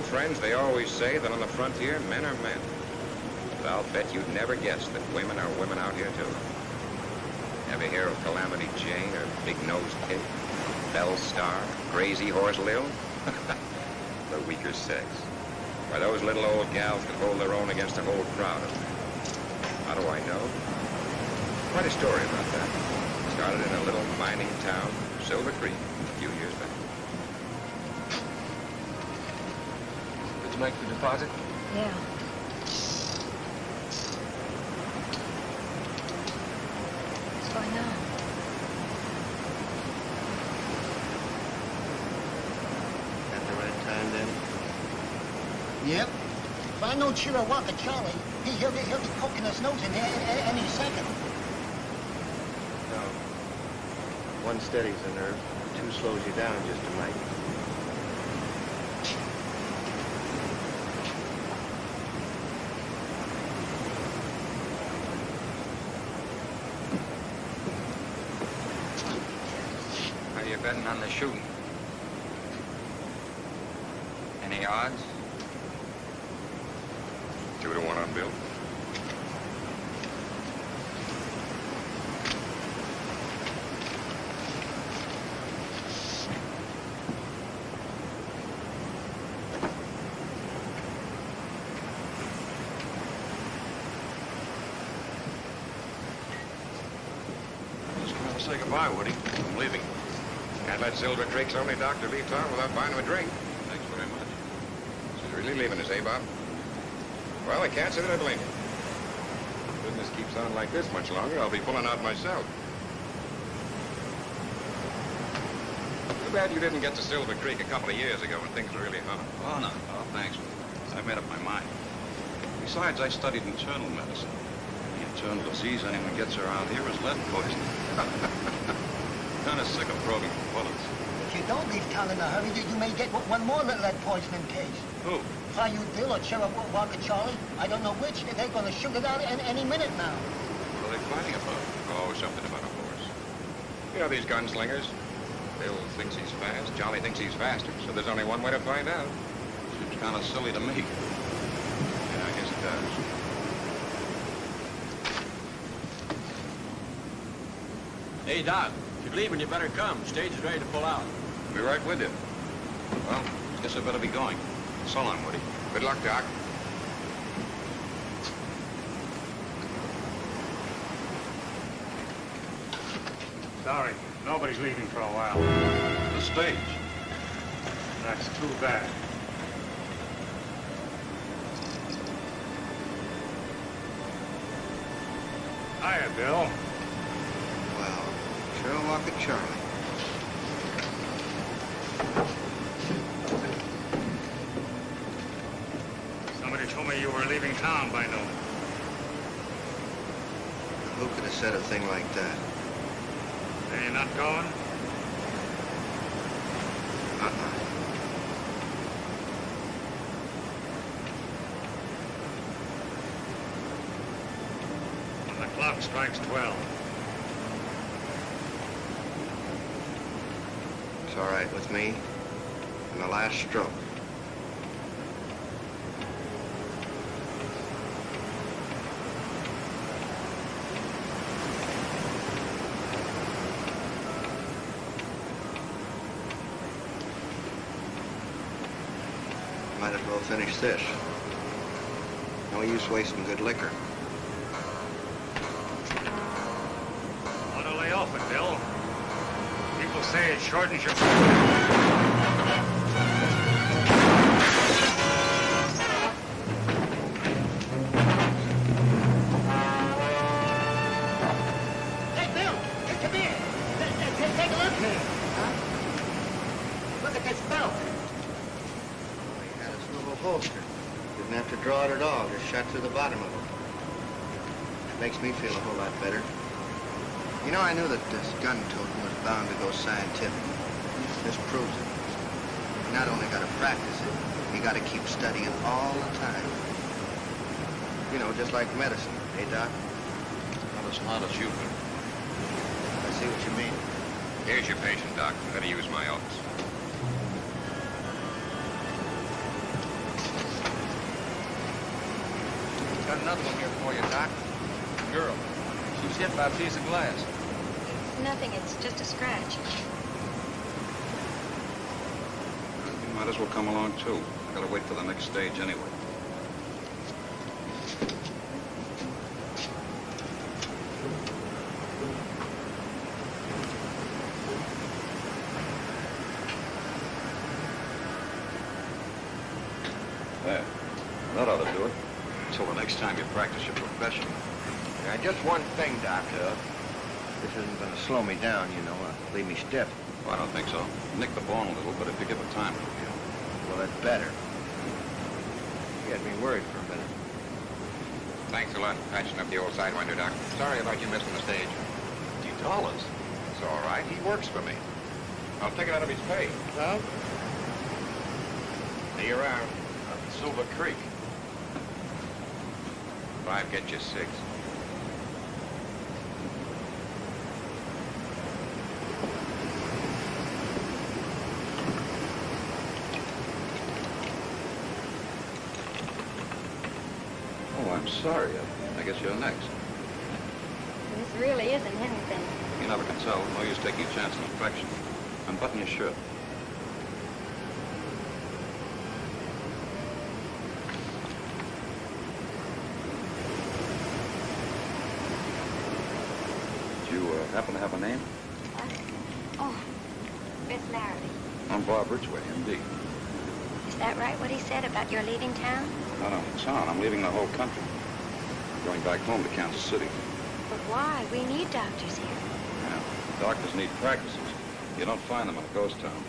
friends, they always say that on the frontier, men are men. But I'll bet you'd never guess that women are women out here, too. Ever hear of Calamity Jane or Big Nose Kate, Belle Star, Crazy Horse Lil? The weaker sex. Why, those little old gals can hold their own against a whole crowd of them. How do I know? Quite a story about that. Started in a little mining town, Silver Creek, a few years back. Did you make the deposit? Yeah. So I know. At the right time, then? Yep. If I know Chihuahua Charlie, he'll be poking his nose in there any second. No. One steadies the nerve, two slows you down just a mite. Are you betting on the shooting? Any odds? 2 to 1 on Bill. Just want to say goodbye, Woody. I'm leaving. Can't let Silver Creek's only doctor leave town without buying him a drink. Thanks very much. She's really leaving us, eh, Bob? Well, I can't say that I blame you. If business keeps on like this much longer, I'll be pulling out myself. Too bad you didn't get to Silver Creek a couple of years ago when things were really hot. Oh, no. Oh, thanks. I've made up my mind. Besides, I studied internal medicine. The internal disease anyone gets around here is lead poisoning. Kind of sick of probing bullets. If you don't leave town in a hurry, you may get one more lead poisoning case. Who? Are you Bill or Chihuahua Charlie? I don't know which. They're going to shoot it out any minute now. What are they fighting about? Oh, something about a horse. You know these gunslingers? Bill thinks he's fast, Charlie thinks he's faster, so there's only one way to find out. Seems kind of silly to me. Yeah, I guess it does. Hey, Doc, if you're leaving, you better come. Stage is ready to pull out. Be right with you. Well, guess I better be going. So long, Woody. Good luck, Doc. Sorry, nobody's leaving for a while. The stage. That's too bad. Hiya, Bill. Well, Chihuahua Charlie. Somebody told me you were leaving town by noon. Who could have said a thing like that? Are you not going? When the clock strikes 12. It's all right with me. And the last stroke. Might as well finish this. No use wasting good liquor. Want to lay off it, Bill? People say it shortens your... Hey, Bill! Hey, come here! Take a look here! Huh? Look at this belt! He had his little holster. Didn't have to draw it at all. Just shot through the bottom of it. Makes me feel a whole lot better. You know, I knew that this gun toting was bound to go scientific. This proves it. You not only got to practice it, you got to keep studying all the time. You know, just like medicine, eh, Doc? Not as hot as you, but I see what you mean. Here's your patient, Doc. I'm going to use my office. Got another one here for you, Doc. Girl, she was hit by a piece of glass. It's nothing. It's just a scratch. You might as well come along, too. I gotta wait for the next stage anyway. There. That ought to do it. Until the next time you practice your profession. Now, just one thing, Doc. This isn't going to slow me down, you know, leave me stiff. Well, I don't think so. Nick the bone a little, but if you give it time, it'll heal. Well, that's better. You had me worried for a minute. Thanks a lot for patching up the old sidewinder, Doc. Sorry about you missing the stage. $50? It's all right. He works for me. I'll take it out of his pay. No? See you around. Up at Silver Creek. 5 get you 6. Oh, I'm sorry. I guess you're next. This really isn't anything. You never can tell. No use taking a chance on infection. Unbutton your shirt. Do you happen to have a name? Oh, Miss Larrabee. I'm Bob Ridgway, MD. Is that right, what he said about your leaving town? Not only town, I'm leaving the whole country. Going back home to Kansas City. But why? We need doctors here. Yeah, doctors need practices. You don't find them in a ghost town.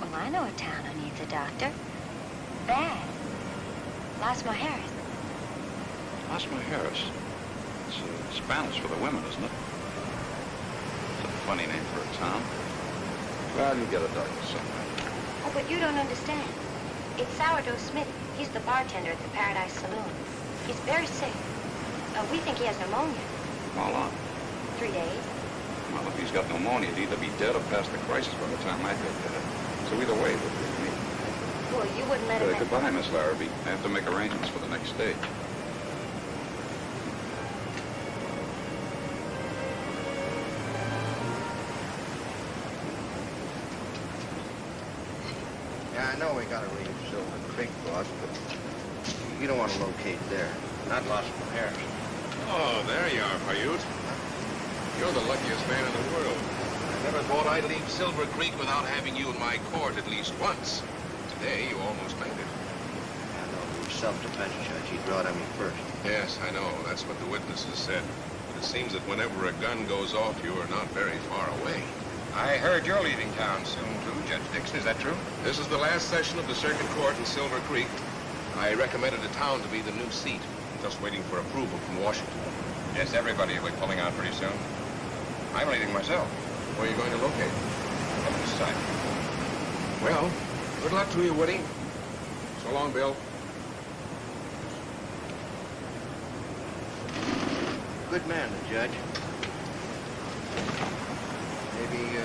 Well, I know a town who needs a doctor. Bad. Las Mujeres. Las Mujeres. It's Spanish for the women, isn't it? It's a funny name for a town. Well, you'll get a doctor somewhere. Oh, but you don't understand. It's Sourdough Smith. He's the bartender at the Paradise Saloon. He's very sick. We think he has pneumonia. How long? 3 days. Well, if he's got pneumonia, he'd either be dead or past the crisis by the time I get there. So either way, it would be me. Well, you wouldn't let him... Goodbye, Miss Larrabee. I have to make arrangements for the next stage. Yeah, I know we got to leave Silver Creek, boss, but you don't want to locate there. Not Las Mujeres. Oh, there you are, Paiute. You're the luckiest man in the world. I never thought I'd leave Silver Creek without having you in my court at least once. Today, you almost made it. I know, you were self-defense, Judge. He brought on me first. Yes, I know. That's what the witnesses said. But it seems that whenever a gun goes off, you are not very far away. I heard you're leaving town soon, too, Judge Dixon. Is that true? This is the last session of the Circuit Court in Silver Creek. I recommended a town to be the new seat. Just waiting for approval from Washington. Yes, everybody will be pulling out pretty soon. I'm leaving myself. Where are you going to locate? Up this side. Well, good luck to you, Woody. So long, Bill. Good man, the judge. Maybe a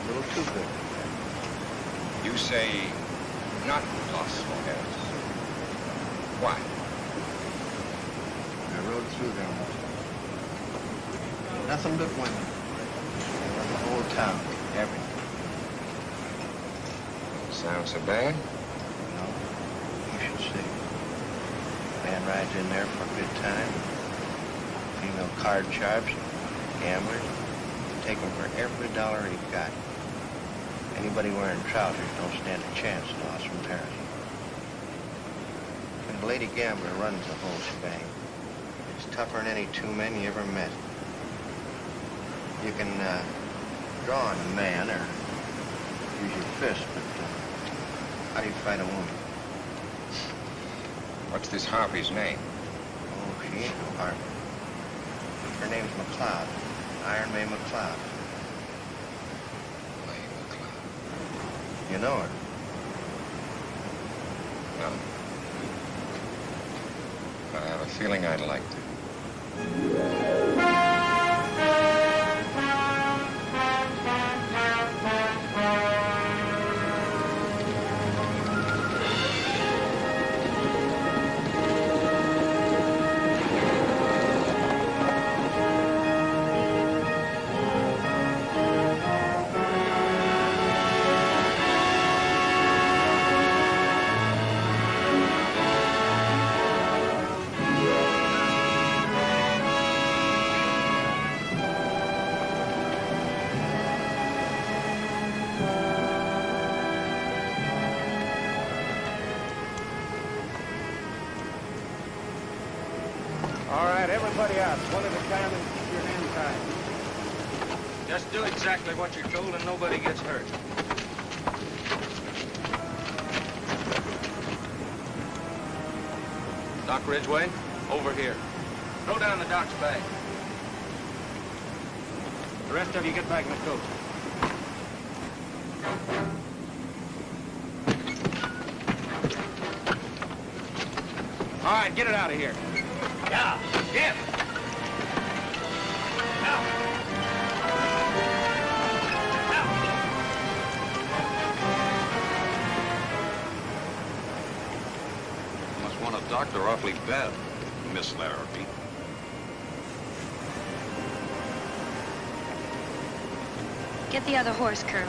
little too good. You say not Las Mujeres. Why? I rode through there once. Nothing but women. The whole town. Everything. Sounds so bad? No, you should see. Man rides in there for a good time. Female card sharps, gamblers. Take them for every dollar he's got. Anybody wearing trousers don't stand a chance in Las Mujeres. And the lady gambler runs the whole shebang. It's tougher than any two men you ever met. You can draw on a man or use your fist, but how do you fight a woman? What's this harpy's name? Oh, she ain't no harpy. Her name's McLeod. Iron May McLeod. May McLeod. You know her? No. But I have a feeling I'd like to. right, everybody out, one at a time, and keep your hands tied. Just do exactly what you're told and nobody gets hurt. Doc Ridgway, over here. Throw down the doc's bag. The rest of you get back in the coach. All right, get it out of here. Yeah, get! Must want a doctor awfully bad, Miss Larrabee. Get the other horse, Curly.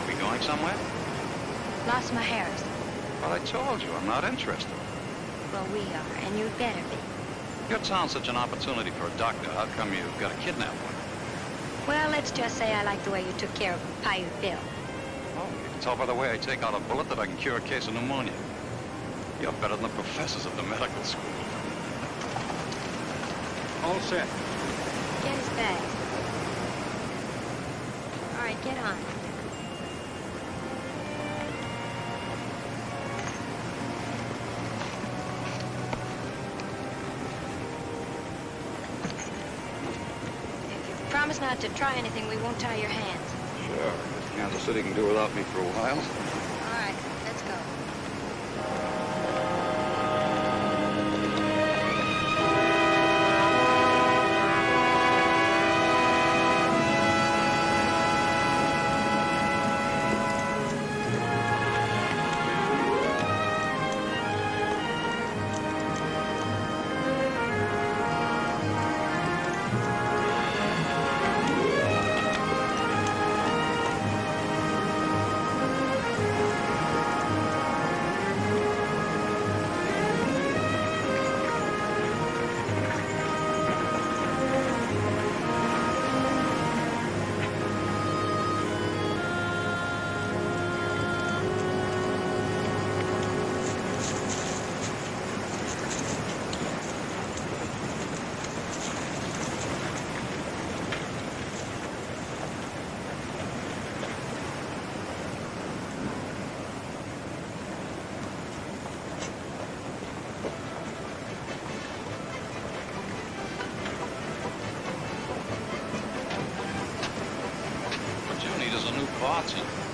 We going somewhere? Lost my hares. Well, I told you, I'm not interested. Well, we are, and you'd better be. Your town's such an opportunity for a doctor. How come you got a kidnap one? Well, let's just say I like the way you took care of Paiute Bill. Oh, you can tell by the way I take out a bullet that I can cure a case of pneumonia. You're better than the professors at the medical school. All set. Get his bag. All right, get on. Promise not to try anything, we won't tie your hands. Sure. Kansas City can do without me for a while. All right, let's go.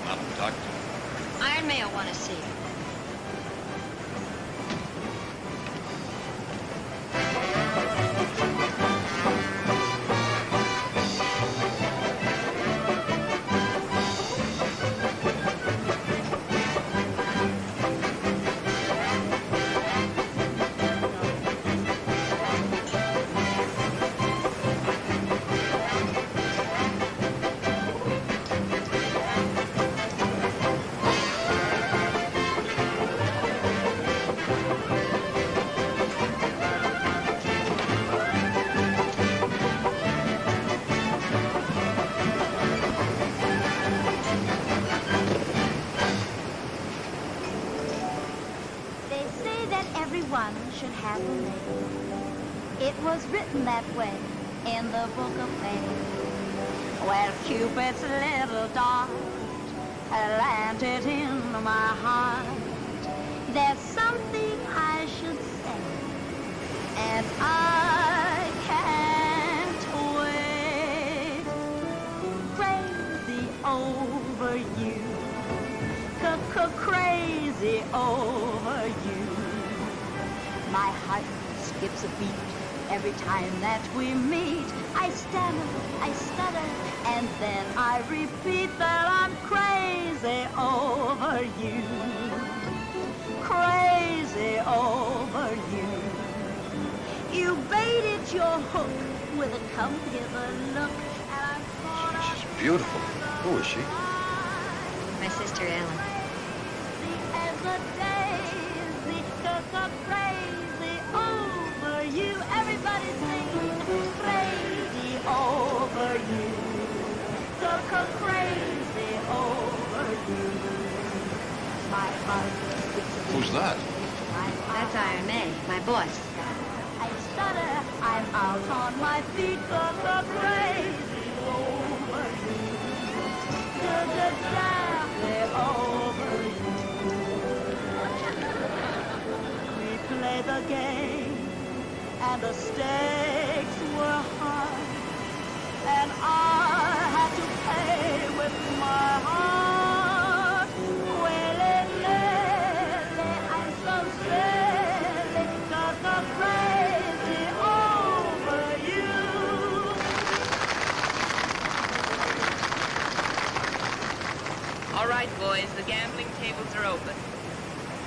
Not a doctor. Iron May will want to see you. It was written that way in the book of fame, where Cupid's little dart landed in my heart. There's something I should say, and I can't wait. Crazy over you, crazy over you. My heart skips a beat every time that we meet. I stammer, I stutter, and then I repeat that I'm crazy over you. Crazy over you. You baited your hook with a come hither look, and I'm caught up. She's beautiful. Who is she? My sister Ellen. As the days, crazy over you. Everybody sing crazy over you. Crazy over you. My heart. Who's that? That's Iron May, my boss. I stutter, I'm out on my feet, but the crazy over you. They're over you. We play the game, and the stakes were high, and I had to pay with my heart. I'm so silly, 'cause I'm crazy over you. All right, boys, the gambling tables are open.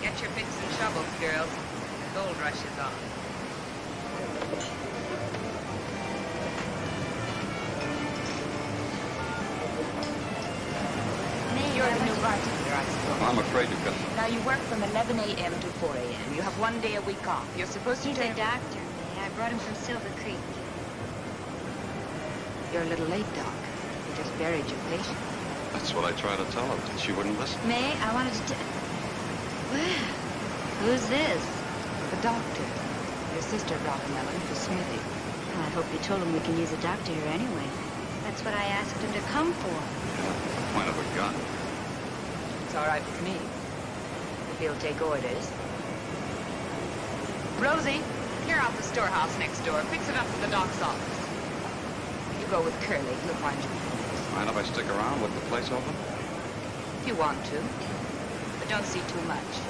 Get your picks and shovels, girls. The gold rush is on. You're the new bartender, I suppose. I'm afraid to come. Now, you work from 11 a.m. to 4 a.m. You have 1 day a week off. You're supposed to He's take... a doctor. I brought him from Silver Creek. You're a little late, Doc. You just buried your patient. That's what I tried to tell her, but she wouldn't listen. May, I wanted to Well, who's this? The doctor. Your sister brought a melon for Smithy. Well, I hope you told him we can use a doctor here anyway. That's what I asked him to come for. Point of a gun. It's all right with me, if he'll take orders. Rosie, clear out the storehouse next door. Fix it up for the doc's office. You go with Curly. He'll find you. Mind if I stick around with the place open? If you want to, but don't see too much.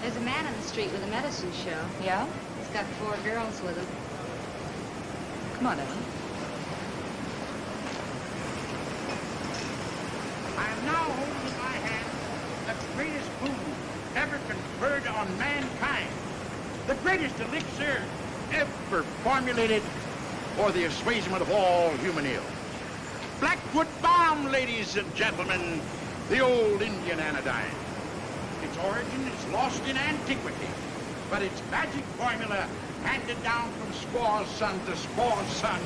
There's a man on the street with a medicine show. Yeah? He's got 4 girls with him. Come on, Ellen. I am now holding in my hand the greatest boon ever conferred on mankind. The greatest elixir ever formulated for the assuagement of all human ill. Blackwood Balm, ladies and gentlemen, the old Indian anodyne. Its origin is lost in antiquity, but its magic formula handed down from squaw's son to squaw's son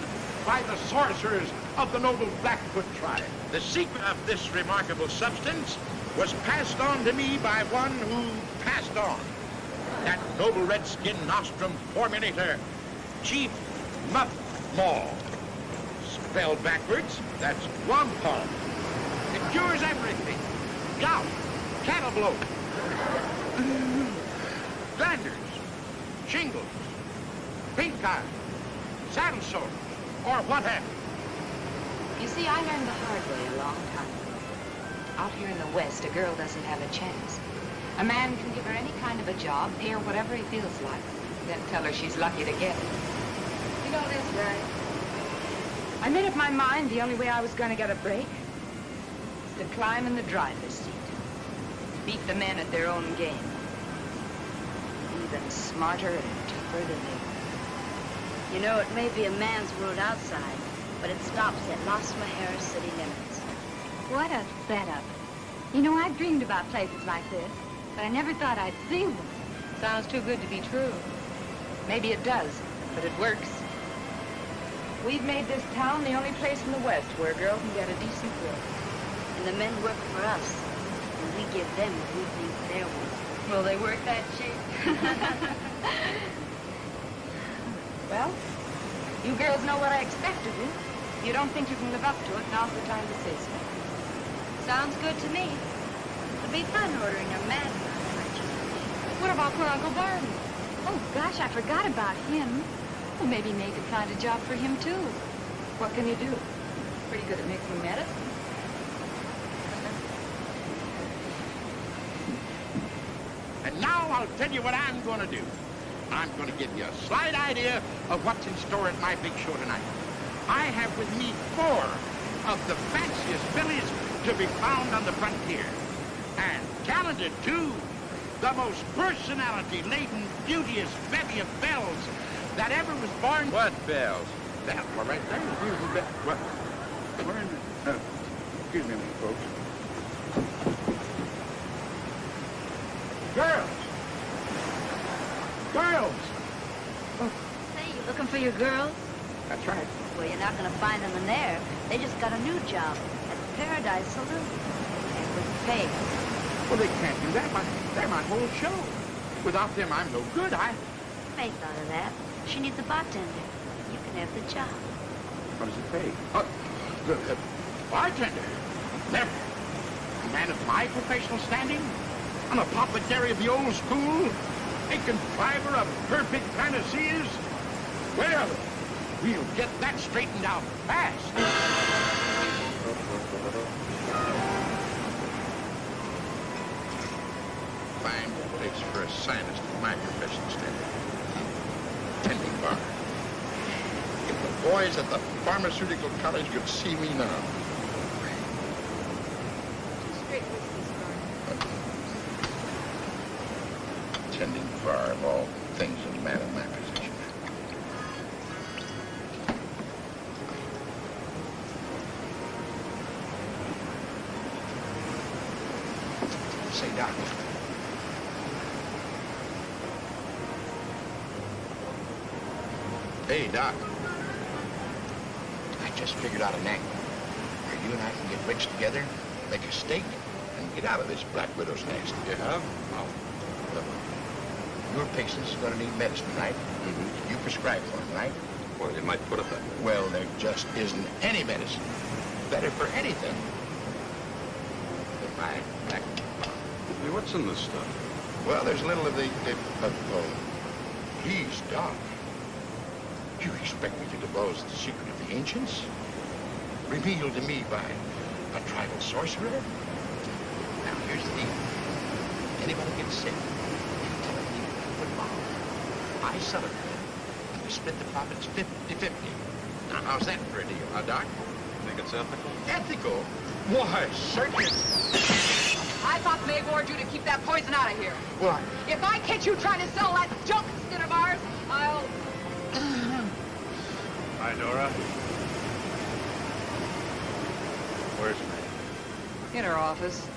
by the sorcerers of the noble Blackfoot tribe. The secret of this remarkable substance was passed on to me by one who passed on. That noble redskin nostrum formulator, Chief Muff-Maw. Spelled backwards, that's wampum. It cures everything. Gout, cattle bloat, glanders, shingles, pink eye, saddle sores, or what have you. You see, I learned the hard way a long time ago. Out here in the West, a girl doesn't have a chance. A man can give her any kind of a job, pay her whatever he feels like, then tell her she's lucky to get it. You know this, right? I made up my mind the only way I was going to get a break is to climb in the driver's seat. Beat the men at their own game. Even smarter and tougher than they were. You know, it may be a man's world outside, but it stops at Las Mujeres city limits. What a setup. You know, I've dreamed about places like this, but I never thought I'd see one. Sounds too good to be true. Maybe it does, but it works. We've made this town the only place in the West where a girl can get a decent work. And the men work for us, and we give them what we think they're worth. Will they work that cheap? Well, you girls know what I expect of you. If you don't think you can live up to it, now's the time to say so. Sounds good to me. It'll be fun ordering a man. What about poor Uncle Barney? Oh, gosh, I forgot about him. Well, maybe May could find a job for him, too. What can you do? Pretty good at mixing medicine. And now I'll tell you what I'm going to do. I'm going to give you a slight idea of what's in store at my big show tonight. I have with me 4 of the fanciest fillies to be found on the frontier. And talented, too. The most personality-laden, beauteous bevy of belles that ever was born. What bells? That one right there. What? We're in the... excuse me, folks. Girls! Girls! Say, you looking for your girls? That's right. Well, you're not going to find them in there. They just got a new job at the Paradise Saloon. And with pay. Well, they can't do that. They're my whole show. Without them, I'm no good. May thought of that. She needs a bartender. You can have the job. What does it pay? The bartender? Never. A man of my professional standing? I'm a apothecary of the old school? A contriver of perfect panaceas? Well, we'll get that straightened out fast. Fine place for a scientist of my professional standing. Tending bar. If the boys at the pharmaceutical college could see me now. Straight whiskey, Tending bar of all things a man of my position. Say, Doc. Hey, Doc. I just figured out an angle where you and I can get rich together, make a stake, and get out of this Black Widow's nest. You have? Well, look, your patient's going to need medicine, right? Mm-hmm. You prescribe for him, right? Well, you might put it that way. Well, there just isn't any medicine better for anything than my black. Hey, what's in this stuff? Well, there's a little of the please, Doc. You expect me to divulge the secret of the ancients? Revealed to me by a tribal sorcerer? Now, here's the deal. Anybody gets sick, you tell me $1. I sell it to them, and we split the profits 50-50. Now, how's that for a deal, huh, Doc? Think it's ethical? Ethical? Why, certainly. I thought they warned you to keep that poison out of here. What? If I catch you trying to sell that junk skid of ours, I'll... Hi, Dora. Where's May? In her office.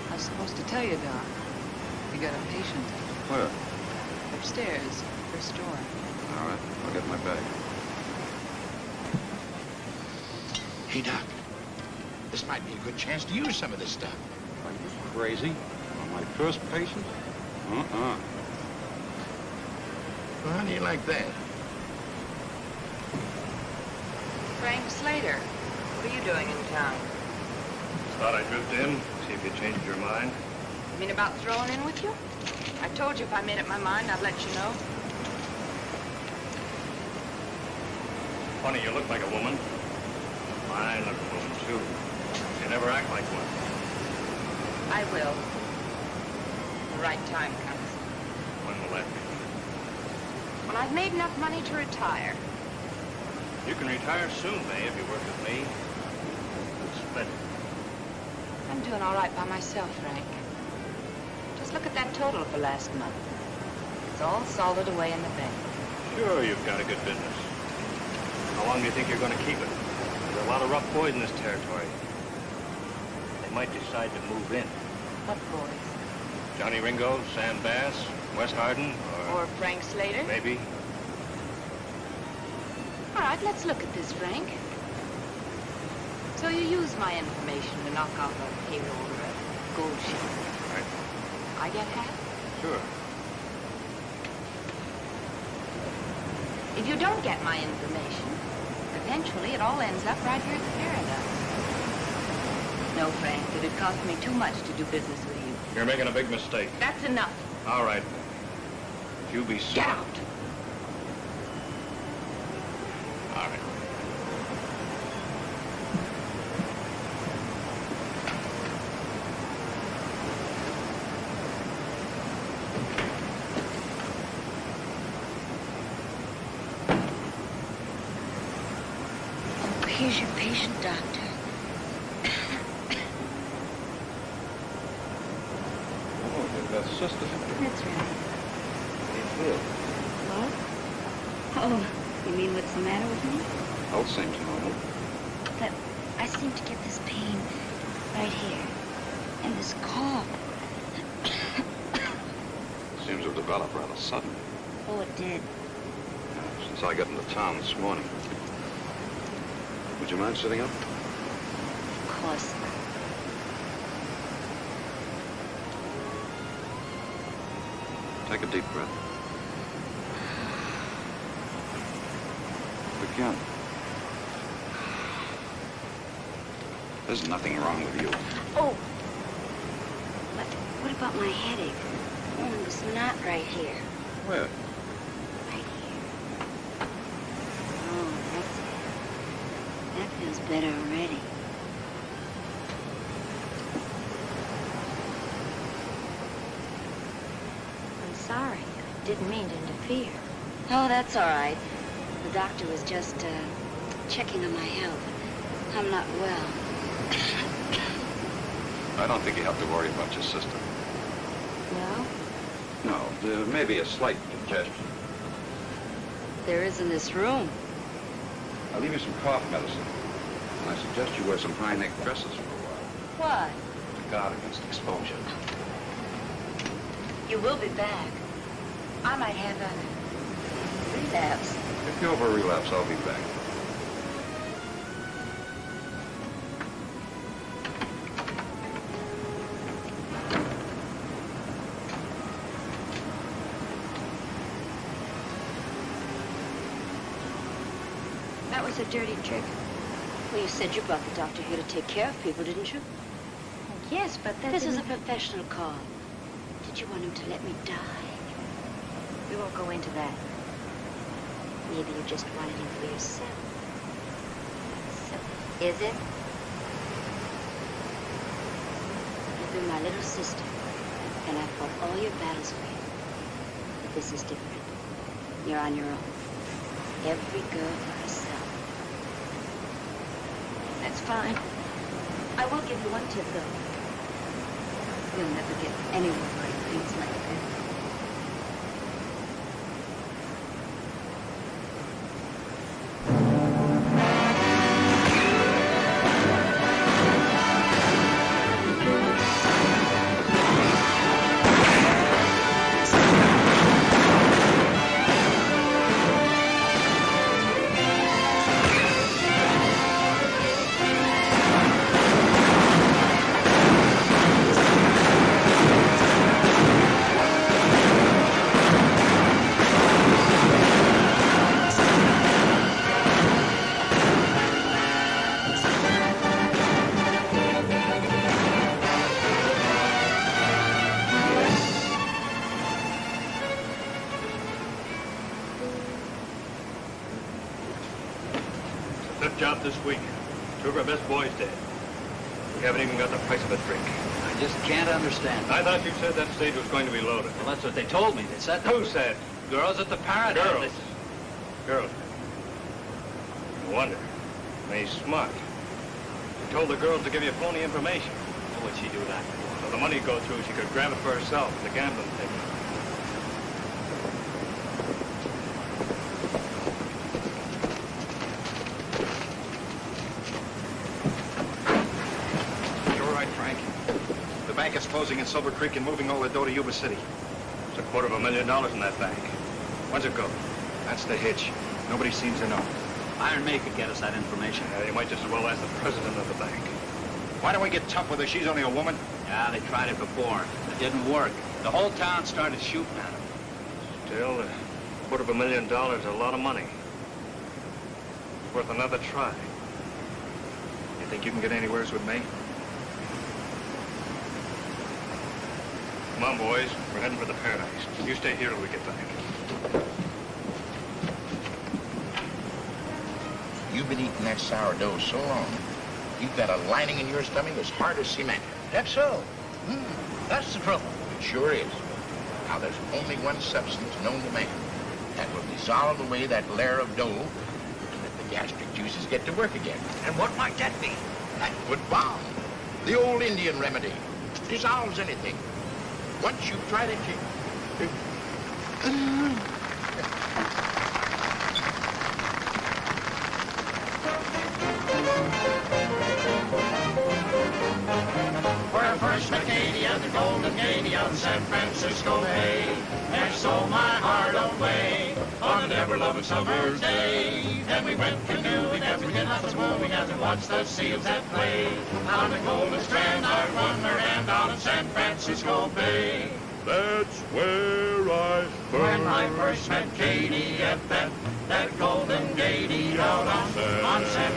I was supposed to tell you, Doc. You got a patient. Where? Upstairs, first door. All right, I'll get my bag. Hey, Doc. This might be a good chance to use some of this stuff. Are you crazy? On my first patient? Uh-uh. Well, how do you like that? Frank Slater, what are you doing in town? Thought I'd drift in, see if you changed your mind. You mean about throwing in with you? I told you if I made up my mind, I'd let you know. Funny, you look like a woman. Fine-looking woman, too. You never act like one. I will. The right time comes. When will that be? When I've made enough money to retire. You can retire soon, May, if you work with me. Splendid. I'm doing all right by myself, Frank. Just look at that total for last month. It's all salted away in the bank. Sure, you've got a good business. How long do you think you're going to keep it? There's a lot of rough boys in this territory. They might decide to move in. What boys? Johnny Ringo, Sam Bass, Wes Harden, Or Frank Slater? maybe. All right, let's look at this, Frank. So you use my information to knock off a payroll or a gold shield. Right. I get half? Sure. If you don't get my information, eventually it all ends up right here at the paradise. No, Frank, it'd cost me too much to do business with you. You're making a big mistake. That's enough. All right. If you be smart. Get out. All right. Here's your patient, Doctor. Oh, you've got sisters. That's right. How do you feel? What? Oh, you mean what's the matter with me? Health seems normal. But I seem to get this pain right here. And this cough. Seems to have developed rather sudden. Oh, it did. Since I got into town this morning. Would you mind sitting up? Of course not. Take a deep breath. Begin. There's nothing wrong with you. Oh! But what about my headache? Oh, this knot right here. Where? Right here. Oh, that's it. That feels better already. I'm sorry. I didn't mean to interfere. Oh, that's all right. The doctor was just, checking on my health. I'm not well. I don't think you have to worry about your sister. No? No, there may be a slight congestion. There is in this room. I'll leave you some cough medicine. And I suggest you wear some high-neck dresses for a while. Why? To guard against exposure. You will be back. I might have a relapse. If you have a relapse, I'll be back. That was a dirty trick. Well, you said you brought the doctor here to take care of people, didn't you? Yes, but that This is a professional call. Did you want him to let me die? We won't go into that. Maybe you just wanted him for yourself. So, is it? You've been my little sister, and I fought all your battles for you. But this is different. You're on your own. Every girl for herself. That's fine. I will give you one tip, though. You'll never get anyone writing things like that. Job this week. Two of our best boys dead. We haven't even got the price of a drink. I just can't understand. I thought you said that stage was going to be loaded. Well, that's what they told me. They said... Who said? Girls at the Paradise. Girls. Girls. No wonder. They're smart. She told the girls to give you phony information. How would she do that? So the money would go through, she could grab it for herself, the gambling ticket. Closing in Silver Creek and moving all the dough to Yuba City. There's $250,000 in that bank. When's it go? That's the hitch. Nobody seems to know. Iron May could get us that information. You might just as well ask the president of the bank. Why don't we get tough with her? She's only a woman. Yeah, they tried it before. It didn't work. The whole town started shooting at her. Still, $250,000 is a lot of money. Worth another try. You think you can get anywheres with me? Come on, boys. We're heading for the Paradise. You stay here till we get back. You've been eating that sourdough so long, you've got a lining in your stomach as hard as cement. That's so. That's the trouble. It sure is. Now, there's only one substance known to man that will dissolve away that layer of dough and let the gastric juices get to work again. And what might that be? Liquid balm. The old Indian remedy. Dissolves anything. Once you've tried it, Where first Acadia, the golden Gadia, San Francisco Bay, and so my heart away on the never ever-loving summer's day. And we went canoeing as we did nothing wooing as we watched the seals at play. On the golden strand I won her hand out in San Francisco Bay. That's where I first When I first met Katie at that golden gatey out on San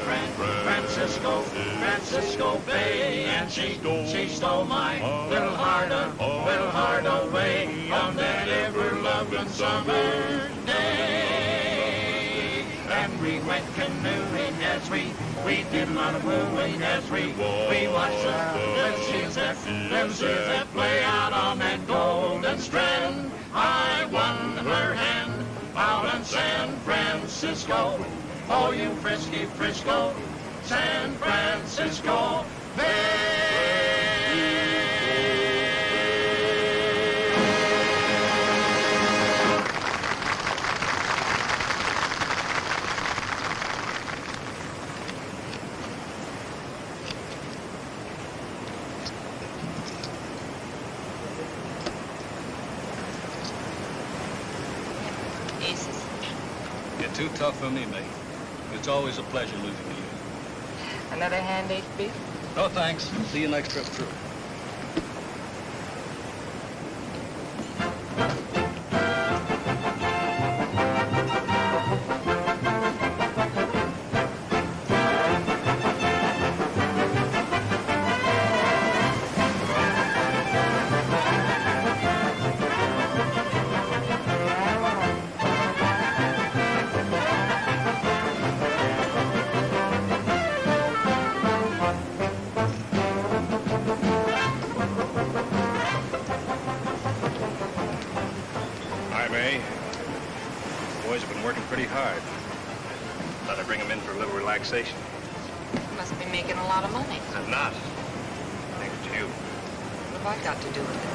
Francisco Bay. And she stole my little heart away on that ever-loving summer day. And we went canoeing as we did a lot of wooing as we watched them seals that play out on that golden strand. I won her hand out in San Francisco. Oh, you frisky Frisco, San Francisco Bay. Too tough for me, mate. It's always a pleasure losing to you. Another hand, HB? No, thanks. See you next trip through. Relaxation. You must be making a lot of money. I'm not. Thanks to you. What have I got to do with it?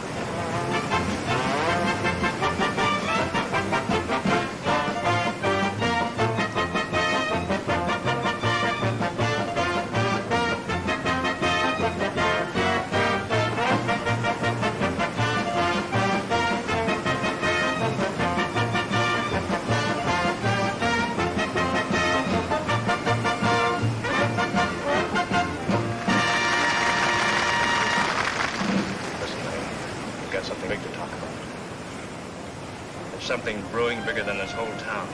Something brewing bigger than this whole town.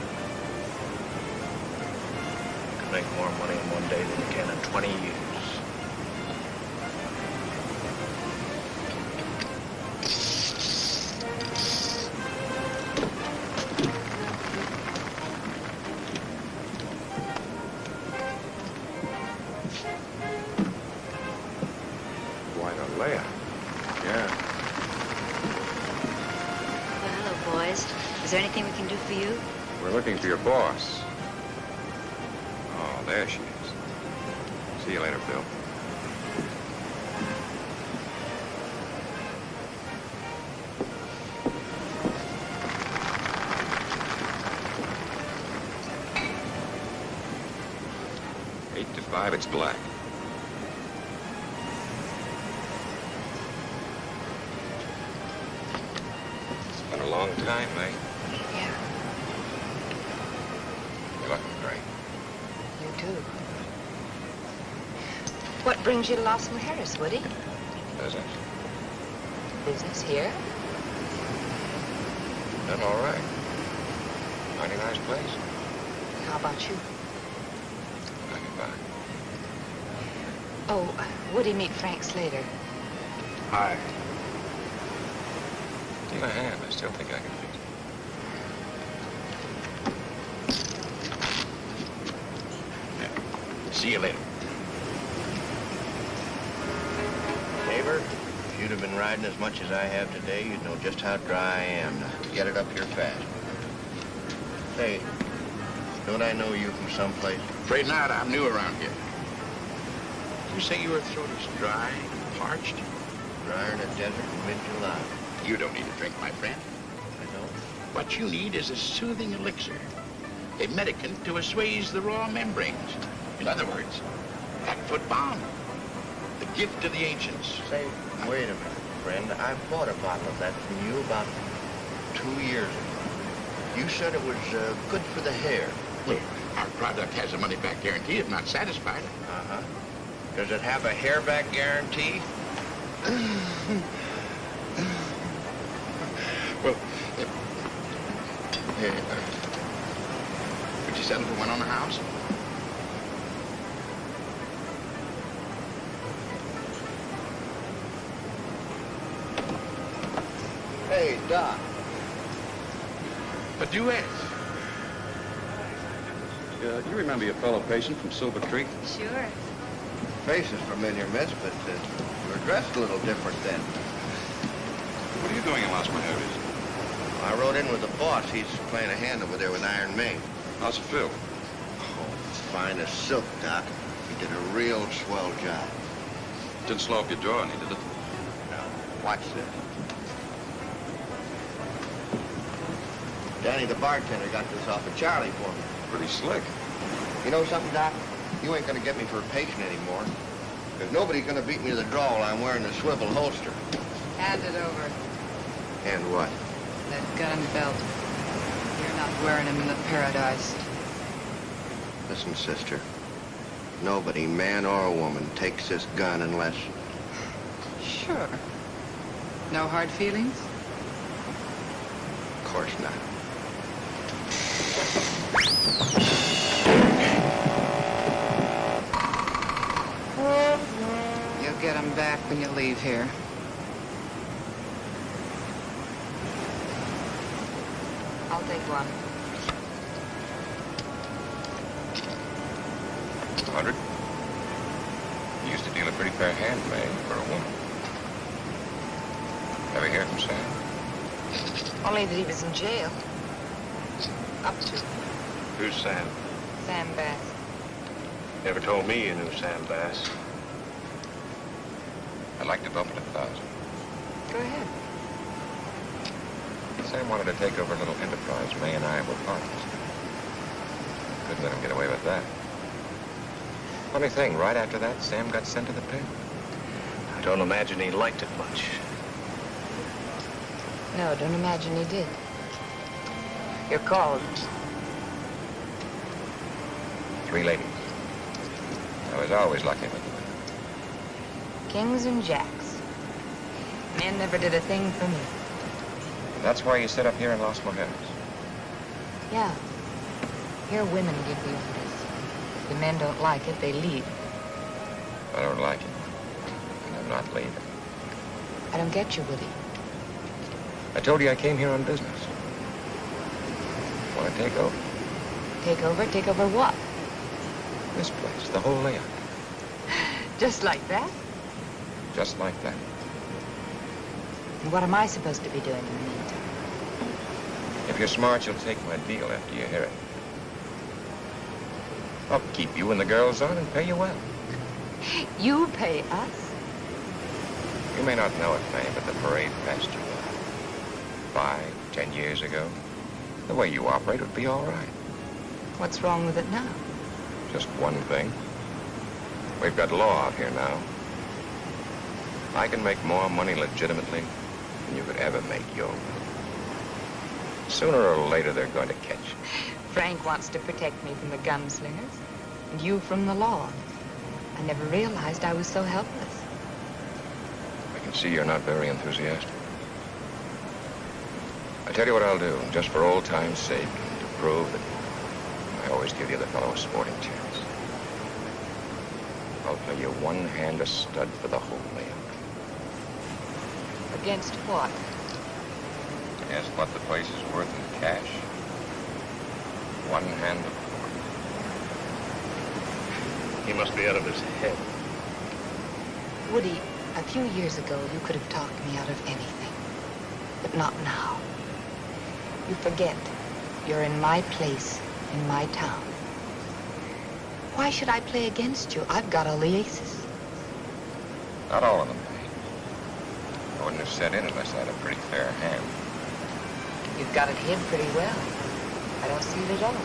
You can make more money in one day than you can in 20 years. Quite a layout. Yeah. Well, hello, boys. Is there anything we can do for you? We're looking for your boss. Oh, there she is. See you later, Bill. Eight to 5, it's black. It's been a long time, mate. Yeah, You're looking great. you too. What brings you to Los Mujeres, Woody? Business. Business here? Done all right. Mighty nice place. How about you? I can buy. Oh, Woody, meet Frank Slater. Hi. Give a hand. I still think I can fix it. See you later. Neighbor, if you'd have been riding as much as I have today, you'd know just how dry I am to get it up here fast. Say, don't I know you from someplace? Afraid not. I'm new around here. You say your throat is dry, parched? Drier in a desert in mid-July. You don't need a drink, my friend. I don't. What you need is a soothing elixir, a medicament to assuage the raw membranes. In other words, Blackfoot Balm, the gift of the ancients. Say, wait a minute, friend. I bought a bottle of that from you about 2 years ago. You said it was good for the hair. Well, our product has a money-back guarantee if not satisfied. Uh-huh. Does it have a hair-back guarantee? Well, would you settle for one on the house? Hey, Doc. A duet. You remember your fellow patient from Silver Creek? Sure. Face is familiar, miss, but you were dressed a little different then. What are you doing in Las Mujeres? I rode in with the boss. He's playing a hand over there with Iron Maid. How's it feel? Oh, fine as silk, Doc. He did a real swell job. Didn't slow up your jaw any, did it? Now, watch this. Danny, the bartender, got this off of Charlie for me. Pretty slick. You know something, Doc? You ain't gonna get me for a patient anymore. There's nobody gonna beat me to the draw while I'm wearing the swivel holster. Hand it over. And what? That gun and belt. You're not wearing them in the paradise. Listen, sister. Nobody, man or woman, takes this gun unless... Sure. No hard feelings? Of course not. You'll get them back when you leave here. I'll take one. 100? You used to deal a pretty fair hand, May, for a woman. Ever hear from Sam? Only that he was in jail. Up to. Who's Sam? Sam Bass. Never told me you knew Sam Bass. I'd like to bump it 1,000. Go ahead. Sam wanted to take over a little enterprise. May and I were partners. Couldn't let him get away with that. Funny thing, right after that, Sam got sent to the pen. I don't imagine he liked it much. No, don't imagine he did. You're called. 3 ladies. I was always lucky with them. Kings and jacks. Men never did a thing for me. That's why you sit up here in Las Mujeres. Yeah. Here women give the orders. If the men don't like it, they leave. I don't like it. And I'm not leaving. I don't get you, Woody. I told you I came here on business. Want to take over? Take over? Take over what? This place, the whole layout. Just like that? Just like that. And what am I supposed to be doing in the meantime? If you're smart, you'll take my deal after you hear it. I'll keep you and the girls on and pay you well. You pay us? You may not know it, May, but the parade passed you by 5, 10 years ago. The way you operate would be all right. What's wrong with it now? Just one thing. We've got law out here now. I can make more money legitimately than you could ever make your way. Sooner or later, they're going to catch you. Frank wants to protect me from the gunslingers, and you from the law. I never realized I was so helpless. I can see you're not very enthusiastic. I tell you what I'll do, just for old time's sake, to prove that I always give the other fellow a sporting chance. I'll play you one hand a stud for the whole layout. Against what? Against what the place is worth in cash. One hand of He must be out of his head. Woody, a few years ago, you could have talked me out of anything. But not now. You forget. You're in my place, in my town. Why should I play against you? I've got all the aces. Not all of them, May. I wouldn't have set in unless I had a pretty fair hand. You've got it hid pretty well. I don't see it at all.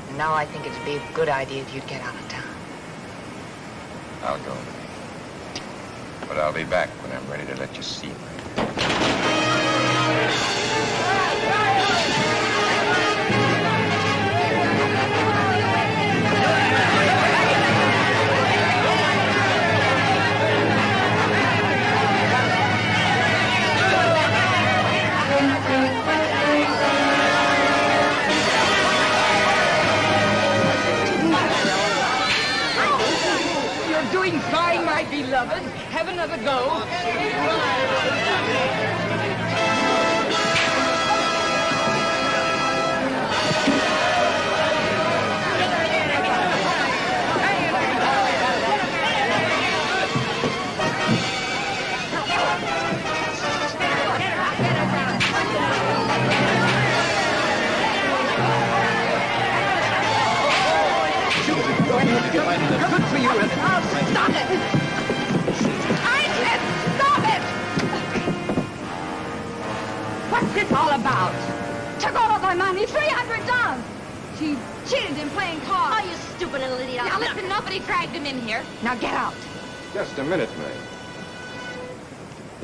And now I think it'd be a good idea if you'd get out of town. I'll go, May. But I'll be back when I'm ready to let you see me. have a go. Good for you. Stop it! I said stop it! What's this all about? Took all of my money, $300. She cheated in playing cards. Oh, you stupid little idiot. Now listen, nobody dragged him in here. Now get out. Just a minute, May.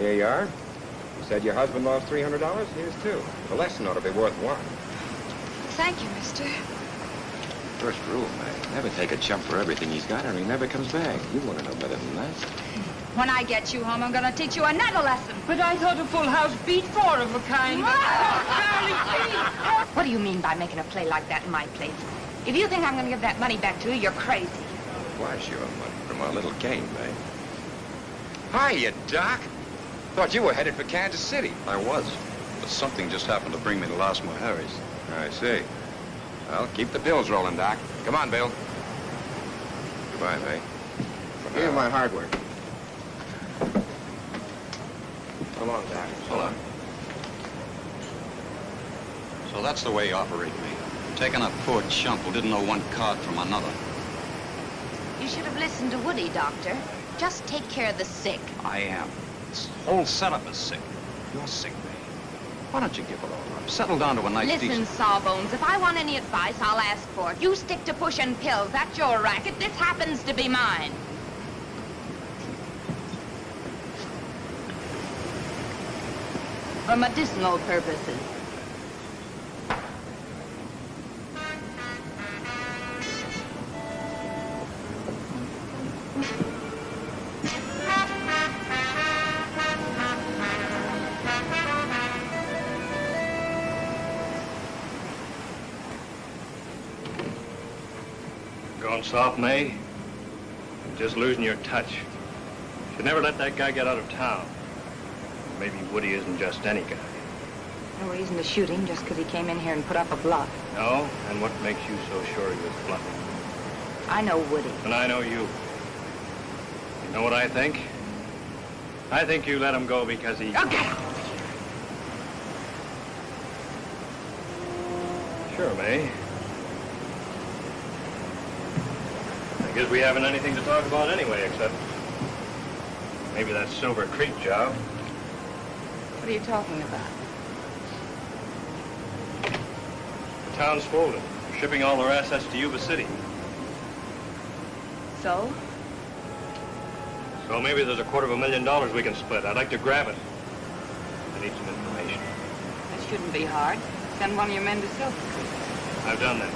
Here you are. You said your husband lost $300? Here's two. The lesson ought to be worth one. Thank you, mister. First rule, May. Never take a chump for everything he's got or he never comes back. You want to know better than that. When I get you home, I'm going to teach you another lesson. But I thought a full house beat four of a kind. What do you mean by making a play like that in my place? If you think I'm going to give that money back to you, you're crazy. Why, sure, money from our little game, May. Hiya, Doc. Thought you were headed for Kansas City. I was, but something just happened to bring me to Las Mujeres. I see. Well, keep the bills rolling, Doc. Come on, Bill. Goodbye, May. Here's my hardware. So long, Doc. So long. So that's the way you operate me. Taking a poor chump who didn't know one card from another. You should have listened to Woody, Doctor. Just take care of the sick. I am. This whole setup is sick. You're sick, May. Why don't you give it all up? Settle down to a nice, Listen, decent... Sawbones, if I want any advice, I'll ask for it. You stick to pushing pills. That's your racket. This happens to be mine. For medicinal purposes. Going soft, May? You're just losing your touch. Should never let that guy get out of town. Maybe Woody isn't just any guy. No reason to shoot him just because he came in here and put up a bluff. No? And what makes you so sure he was bluffing? I know Woody. And I know you. You know what I think? I think you let him go because he... Oh, get out! Sure, May. I guess we haven't anything to talk about anyway, except maybe that Silver Creek job. What are you talking about? The town's folded. They're shipping all their assets to Yuba City. So? So maybe there's $250,000 we can split. I'd like to grab it. I need some information. That shouldn't be hard. Send one of your men to Silver Creek. I've done that.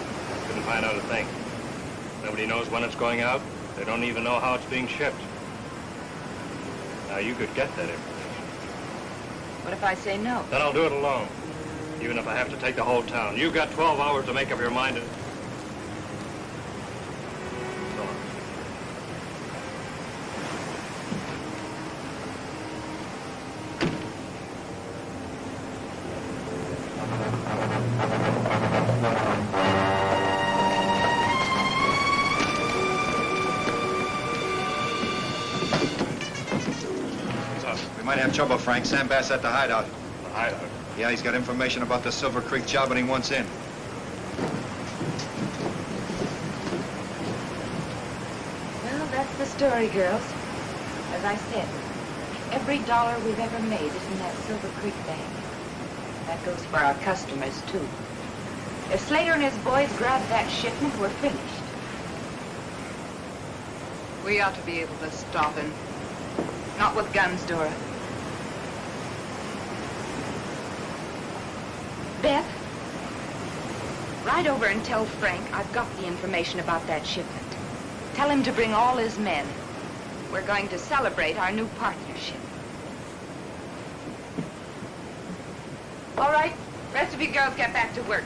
Couldn't find out a thing. Nobody knows when it's going out. They don't even know how it's being shipped. Now, you could get that information. What if I say no? Then I'll do it alone. Even if I have to take the whole town. You've got 12 hours to make up your mind. So long. We might have trouble, Frank. Sam Bass at the hideout. The hideout? Yeah, he's got information about the Silver Creek job and he wants in. Well, that's the story, girls. As I said, every dollar we've ever made is in that Silver Creek bank. That goes for our customers, too. If Slater and his boys grab that shipment, we're finished. We ought to be able to stop him. Not with guns, Dora. Beth, ride over and tell Frank I've got the information about that shipment. Tell him to bring all his men. We're going to celebrate our new partnership. All right, rest of you girls get back to work.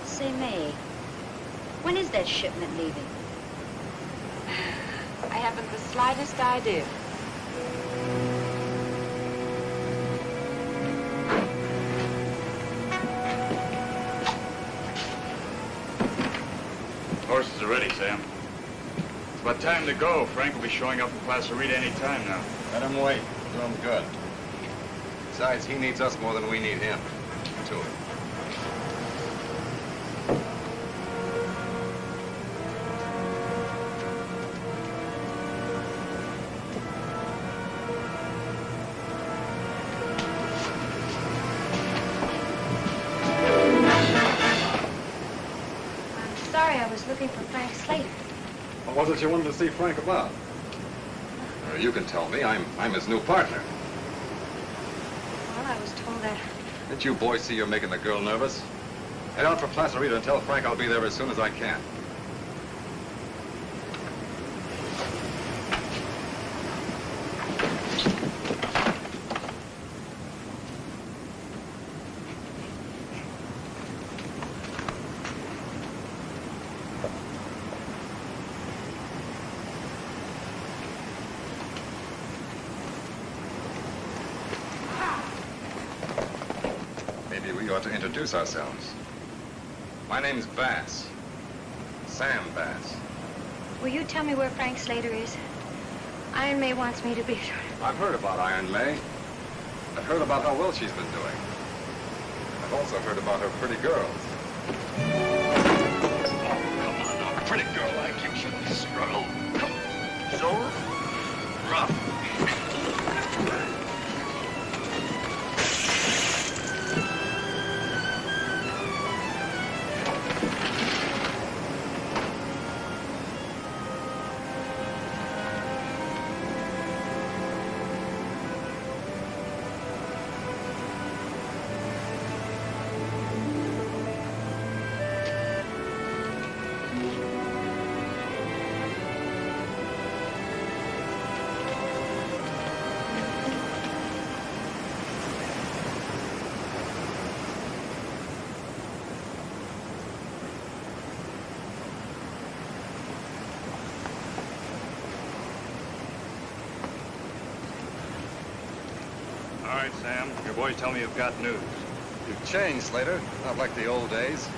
Say, May, When is that shipment leaving? I haven't the slightest idea. Horses are ready, Sam. It's about time to go. Frank will be showing up in Plaza Rita any time now. Let him wait. Do him good. Besides, he needs us more than we need him. To it. Looking for Frank Slater. Well, what did you want to see Frank about? You can tell me. I'm his new partner. Well, I was told that... Didn't you boys see you're making the girl nervous? Head out for Plaza Rita and tell Frank I'll be there as soon as I can. To introduce ourselves. My name's Bass. Sam Bass. Will you tell me where Frank Slater is? Iron May wants me to be sure. I've heard about Iron May. I've heard about how well she's been doing. I've also heard about her pretty girls. Oh, come on now. A pretty girl like you shouldn't struggle. Come on. So rough. All right, Sam. Your boys tell me you've got news. You've changed, Slater. Not like the old days.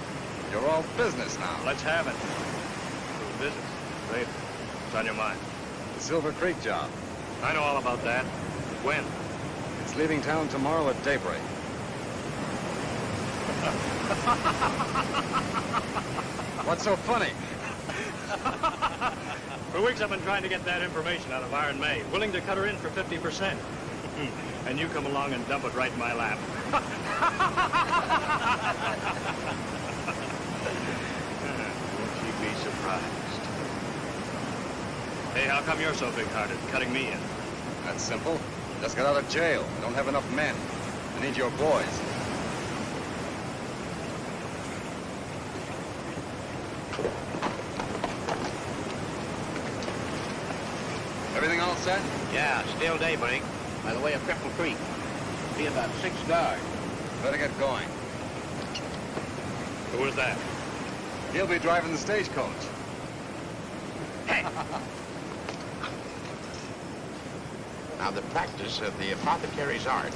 You're all business now. Let's have it. Who's business? Slater. What's on your mind? The Silver Creek job. I know all about that. When? It's leaving town tomorrow at daybreak. What's so funny? For weeks I've been trying to get that information out of Iron May. Willing to cut her in for 50%. And you come along and dump it right in my lap. Won't you be surprised? Hey, how come you're so big-hearted, cutting me in? That's simple. Just got out of jail. I don't have enough men. I need your boys. Everything all set? Yeah, still daybreak. By the way of Cripple Creek. Be about 6 guards. Better get going. Who was that? He'll be driving the stagecoach. Hey! Now, the practice of the apothecary's art.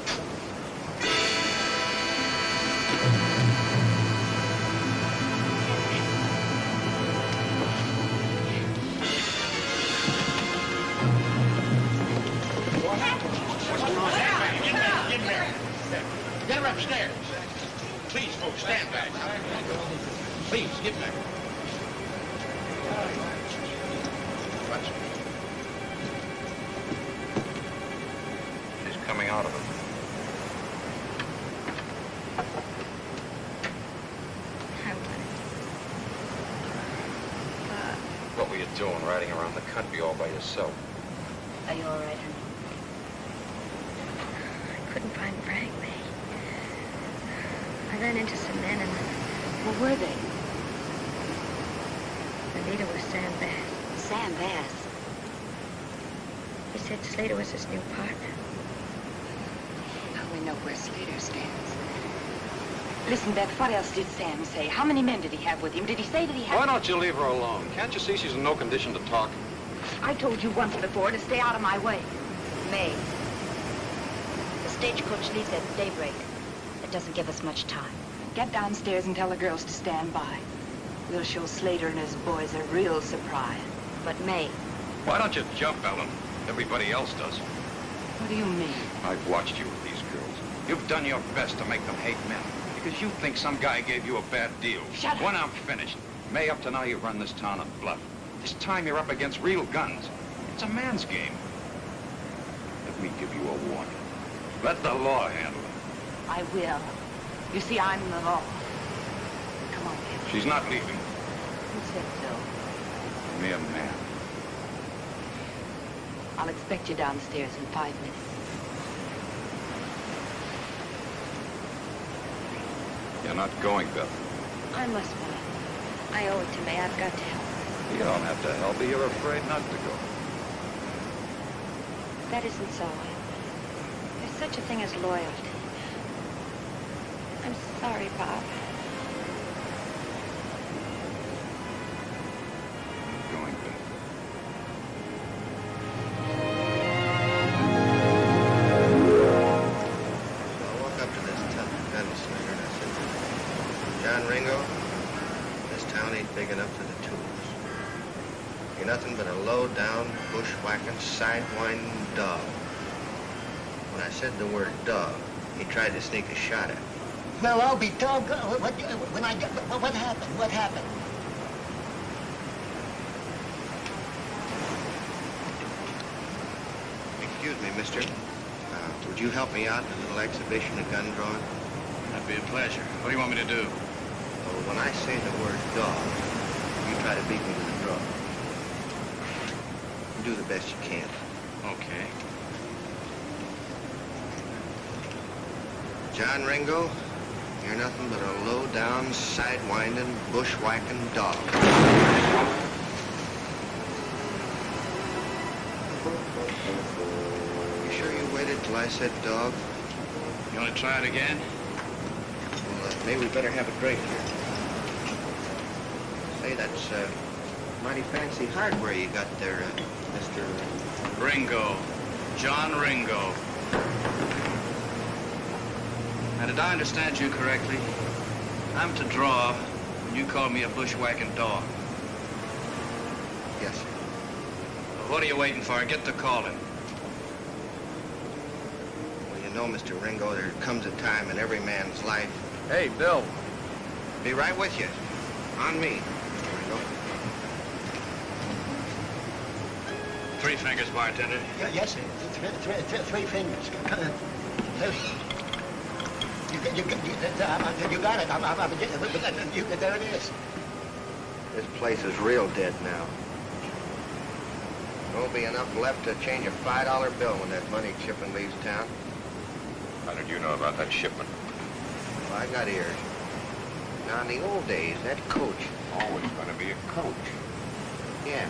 Get her upstairs. Please, folks, stand back. Please, get back. She's coming out of it. What were you doing riding around the country all by yourself? Are you all right, honey? I couldn't find Frank, May. I ran into some men and... Who were they? The leader was Sam Bass. Sam Bass. He said Slater was his new partner. Now we know where Slater stands. Listen, Beth, what else did Sam say? How many men did he have with him? Did he say that he had... Why don't you leave her alone? Can't you see she's in no condition to talk? I told you once before to stay out of my way. May. The stagecoach leaves at daybreak. It doesn't give us much time. Get downstairs and tell the girls to stand by. We'll show Slater and his boys a real surprise. But May... Why don't you jump, Ellen? Everybody else does. What do you mean? I've watched you with these girls. You've done your best to make them hate men. Because you think some guy gave you a bad deal. Shut up. When I'm finished, May, up to now you've run this town on bluff. This time you're up against real guns. It's a man's game. Let me give you a warning. Let the law handle it. I will. You see, I'm the law. Come on, Beth. She's not leaving. Who said so? Me a man. I'll expect you downstairs in 5 minutes. You're not going, Beth. I must, May. I owe it to May. I've got to help her. You don't have to help her. You're afraid not to go. That isn't so. There's such a thing as loyalty. I'm sorry, Bob. Going, Beth. So I walk up to this tough gunslinger and I said, John Ringo, this town ain't big enough for the two of us. You're nothing but a low-down, bushwhacking, sidewinding dog. When I said the word dog, he tried to sneak a shot at me. Well, I'll be doggone. What happened? What happened? Excuse me, mister. Would you help me out in a little exhibition of gun drawing? That'd be a pleasure. What do you want me to do? Well, when I say the word dog, you try to beat me with a draw. You do the best you can. Okay. John Ringo, you're nothing but a low-down, sidewinding, bushwhacking dog. You sure you waited till I said dog? You want to try it again? Well, maybe we better have a drink here. Say, that's mighty fancy hardware you got there, Mr. Ringo. John Ringo. Now, did I understand you correctly? I'm to draw when you call me a bushwhacking dog. Yes, sir. Well, what are you waiting for? Get to calling. Well, you know, Mr. Ringo, there comes a time in every man's life. Hey, Bill. Be right with you. On me, Mr. Ringo. 3 fingers, bartender. Yes, sir. Three fingers. You got it. There it is. This place is real dead now. Won't be enough left to change a $5 bill when that money shipment leaves town. How did you know about that shipment? Well, I got ears. Now, in the old days, that coach... Always going to be a coach. Yeah.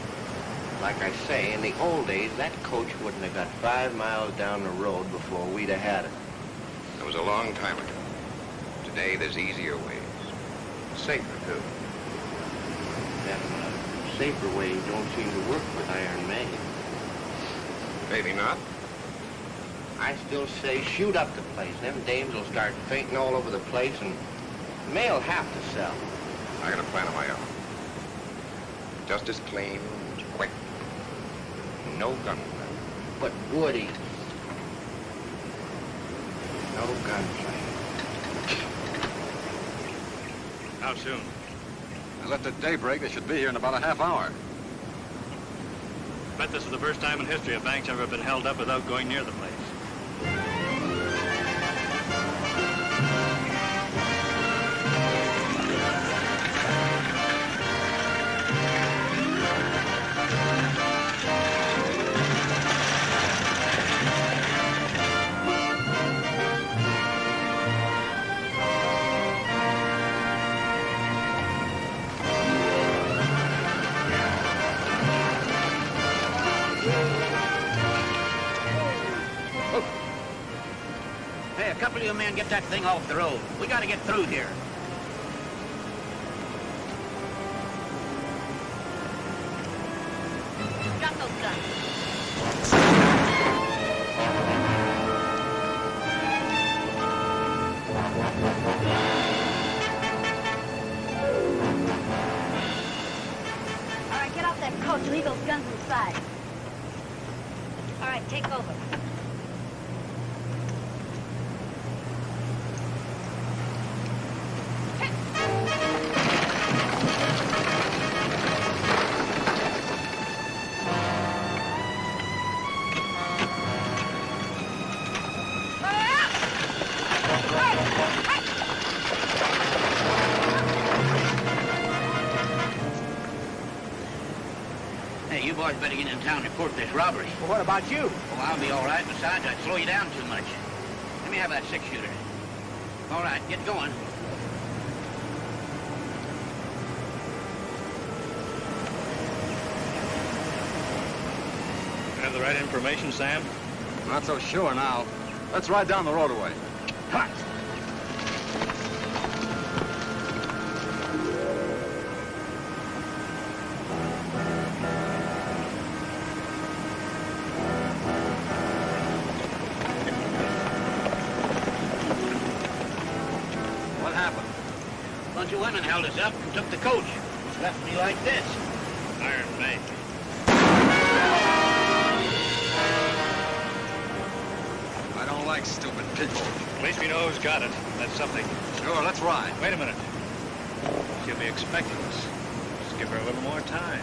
Like I say, in the old days, that coach wouldn't have got 5 miles down the road before we'd have had it. That was a long time ago. Today, there's easier ways. Safer, too. That safer way don't seem to work with Iron May. Maybe not. I still say shoot up the place. Them dames will start fainting all over the place, and May'll have to sell. I got a plan of my own. Just as clean, as quick. No gunplay. But Woody, no gunplay. How soon? As at the daybreak, they should be here in about a half hour. Bet this is the first time in history a bank's ever been held up without going near the place. couple of you men get that thing off the road. We gotta get through here. Drop those guns. All right, get off that coach. Leave those guns inside. All right, take over. Hey, you boys better get in town and report this robbery. Well, what about you? Oh, I'll be all right. Besides, I'd slow you down too much. Let me have that six-shooter. All right, get going. Have the right information, Sam? Not so sure now. Let's ride down the road away. Hot. What happened? A bunch of women held us up and took the coach. Left me like this. Iron May. I don't like stupid people. At least we know who's got it. That's something. Sure, let's ride. Wait a minute. She'll be expecting us. Just give her a little more time.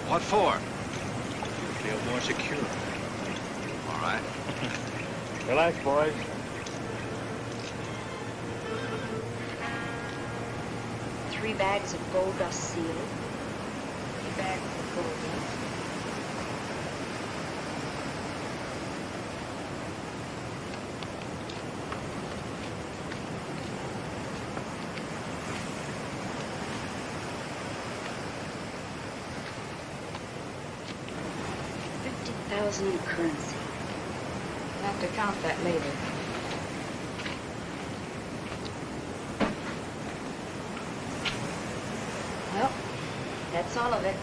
What for? She'll feel more secure. All right. Relax, boys. Three bags of gold dust sealed. 3 bags of gold dust. $50,000 in currency. We'll have to count that later. Well, that's all of it.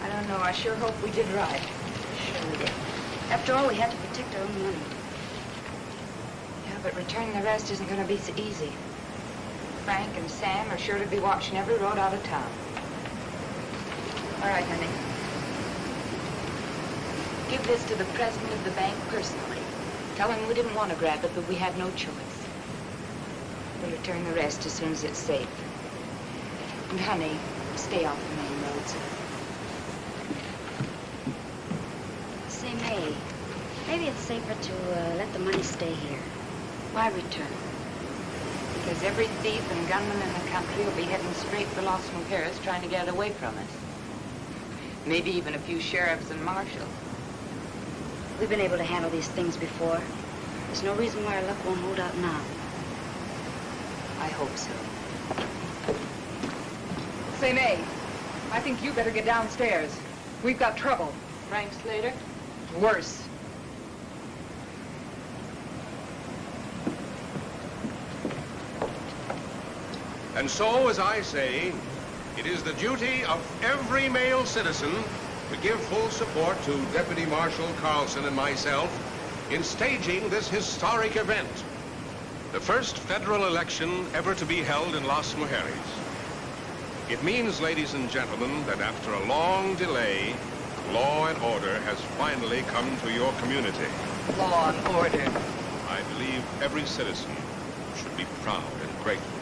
I don't know. I sure hope we did right. Sure we did. After all, we had to protect our own money. Yeah, but returning the rest isn't going to be so easy. Frank and Sam are sure to be watching every road out of town. All right, honey. Give this to the president of the bank personally. Tell him we didn't want to grab it, but we had no choice. We'll return the rest as soon as it's safe. And honey, stay off the main roads. Say, May, maybe it's safer to let the money stay here. Why return? Because every thief and gunman in the country will be heading straight for Los Mujeres trying to get it away from us. Maybe even a few sheriffs and marshals. We've been able to handle these things before. There's no reason why our luck won't hold out now. I hope so. Say, May, I think you better get downstairs. We've got trouble. Frank Slater? Worse. And so, as I say, it is the duty of every male citizen to give full support to Deputy Marshal Carlson and myself in staging this historic event, the first federal election ever to be held in Las Mujeres. It means, ladies and gentlemen, that after a long delay, law and order has finally come to your community. Law and order. I believe every citizen should be proud and grateful.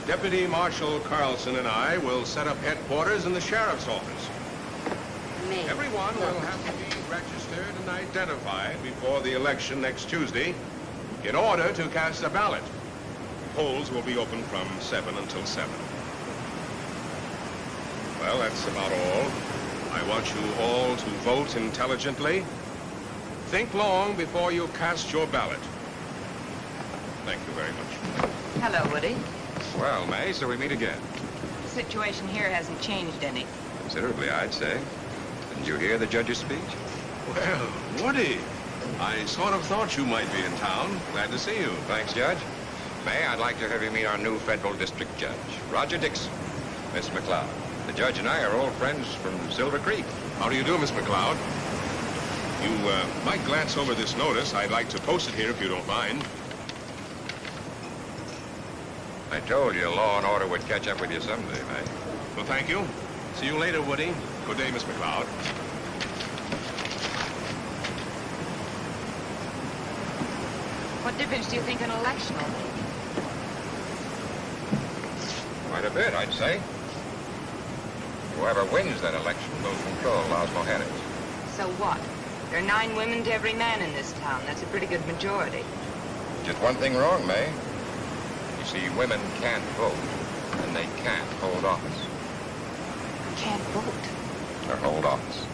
Deputy Marshal Carlson and I will set up headquarters in the sheriff's office. Everyone will have to be registered and identified before the election next Tuesday in order to cast a ballot. Polls will be open from 7 until 7. Well, that's about all. I want you all to vote intelligently. Think long before you cast your ballot. Thank you very much. Hello, Woody. Well, May, so we meet again. The situation here hasn't changed any. Considerably, I'd say. Didn't you hear the judge's speech? Well, Woody, I sort of thought you might be in town. Glad to see you. Thanks, Judge. May, I'd like to have you meet our new federal district judge, Roger Dixon, Miss McLeod. The judge and I are old friends from Silver Creek. How do you do, Miss McLeod? You might glance over this notice. I'd like to post it here if you don't mind. I told you law and order would catch up with you someday, May. Well, thank you. See you later, Woody. Good day, Miss McLeod. What difference do you think an election will make? Quite a bit, I'd say. Whoever wins that election will control Las Mujeres. So what? There are 9 women to every man in this town. That's a pretty good majority. Just one thing wrong, May. You see, women can't vote, and they can't hold office. Can't vote? Or hold office.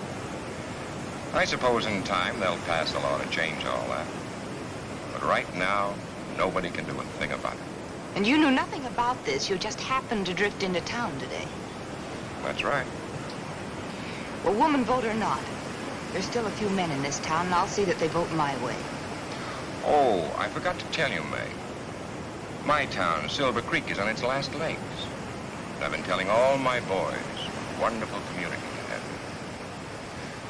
I suppose in time they'll pass a law to change all that. But right now, nobody can do a thing about it. And you knew nothing about this. You just happened to drift into town today. That's right. Well, woman vote or not, there's still a few men in this town, and I'll see that they vote my way. Oh, I forgot to tell you, May. My town, Silver Creek, is on its last legs. And I've been telling all my boys, wonderful community you have.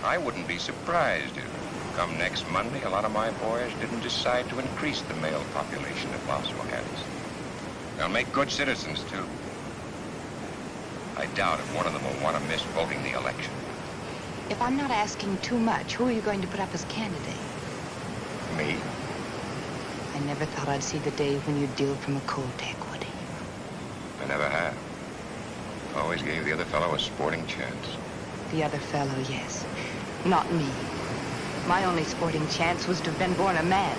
I wouldn't be surprised if, come next Monday, a lot of my boys didn't decide to increase the male population of Las Mujeres. They'll make good citizens, too. I doubt if one of them will want to miss voting the election. If I'm not asking too much, who are you going to put up as candidate? Me? I never thought I'd see the day when you'd deal from a cold deck, Woody. I never have. Always gave the other fellow a sporting chance. The other fellow, yes. Not me. My only sporting chance was to have been born a man.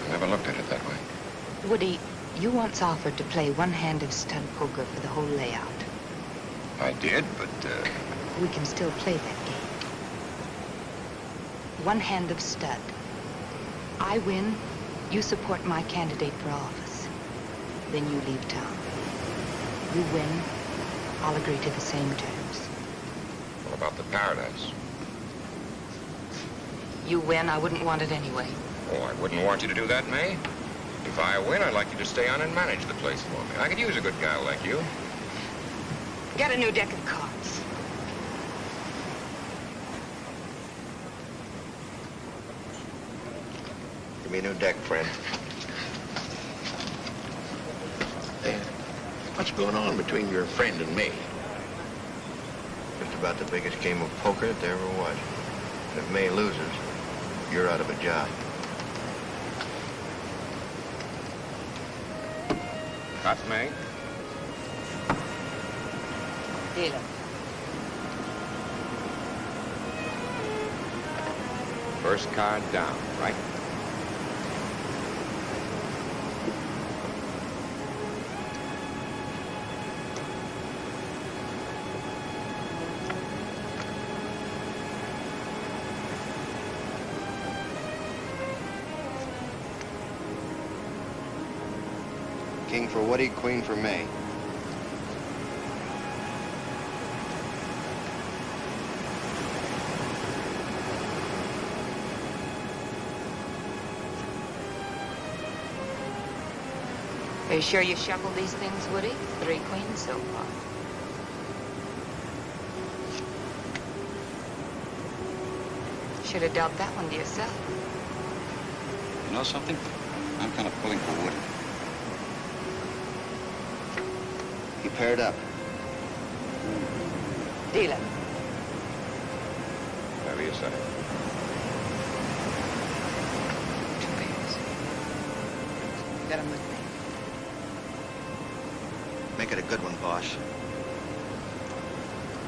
I never looked at it that way. Woody, you once offered to play one hand of stud poker for the whole layout. I did, but, We can still play that game. One hand of stud. I win, you support my candidate for office. Then you leave town. You win, I'll agree to the same terms. What about the paradise? You win, I wouldn't want it anyway. Oh, I wouldn't want you to do that, May. If I win, I'd like you to stay on and manage the place for me. I could use a good guy like you. Get a new deck of cards. Give me a new deck, friend. Hey, what's going on between your friend and me? Just about the biggest game of poker that there ever was. And if May loses, you're out of a job. Cut, May? Dealer. First card down, right? King for Woody, queen for May. Are you sure you shuffled these things, Woody? 3 queens so far. Should have dealt that one to yourself. You know something? I'm kind of pulling for Woody. He paired up. Dealer. Whatever you say. 2 pairs. Got 'em with me. Make it a good one, boss.